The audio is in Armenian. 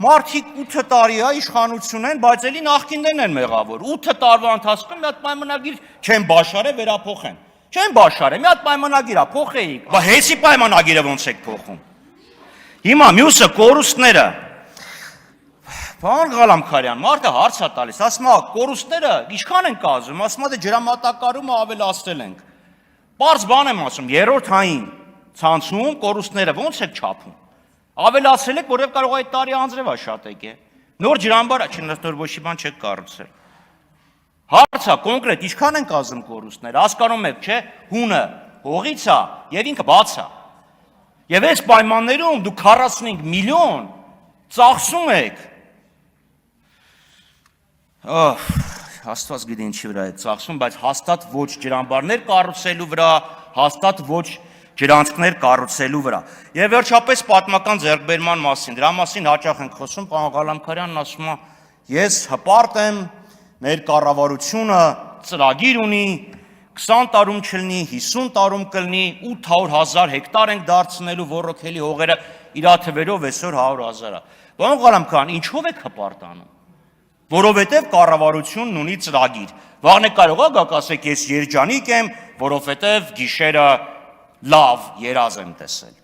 Մարդիկ 8 տարի է իշխանություն են, բայց էլի նախկիններն են մեղավոր։ 8 տարվա ընթացքում մի հատ պայմանագիր չեն բաշարել, վերափոխեն։ Չեն բաշարել, մի հատ պայմանագիր է, փոխեիք։ Բա հեսի պայմանագիրը ոնց եք փոխում։ Հիմա մյուսը կորուստները։ Պարոն Ղալամքարյան, մարդը հարց է տալիս, ասում է, կորուստները ինչքան են կազմում, ասում է, դե ջրամատակարարումը ավելացրել ենք։ Պարզ բան եմ ասում, երրորդային ցանցում կորուստները ոնց եք չափում։ Ավելացրել եք, որովհետև կարող է այդ տարի անձրև աշատեք է։ Նոր ջրամբար, նոր ոչի բան չեք կառուցել։ Հարց է կոնկրետ, ինչքան են կազմում կորուստները, հասկանում եք, չէ՞, հունը հողից է եւ ինքը բաց է։ Եվ այս պայմաններում դուք 45 միլիոն ծախսում եք։ Աստված գիտի ինչի վրա է ծախսում, բայց հաստատ ոչ ջրամբարներ կառուցելու վրա, հաստատ ոչ ջրանցքներ կառուցելու վրա։ Եվ վերջապես պատմական ձեռքբերման մասին, դրա մասին հաճախ ենք խոսում, պարոն Ղալամքարյանն ասում է, ես հպարտ եմ, մեր կառավարությունը ծրագիր ունի, 20 տարում չլինի, 50 տարում կլինի, 800,000 հեկտար ենք դարձնելու ոռոգելի հողերը, իր թվերով այսօր 100,000 է։ Պարոն Ղալամքարյան, ինչով եք հպարտ անում։ Որովհետև կառավարությունն ունի ծրագիր։ Վաղն կարող է գաք ասեք, ես երջանիկ եմ, որովհետև գիշերը լավ երազ եմ տեսել։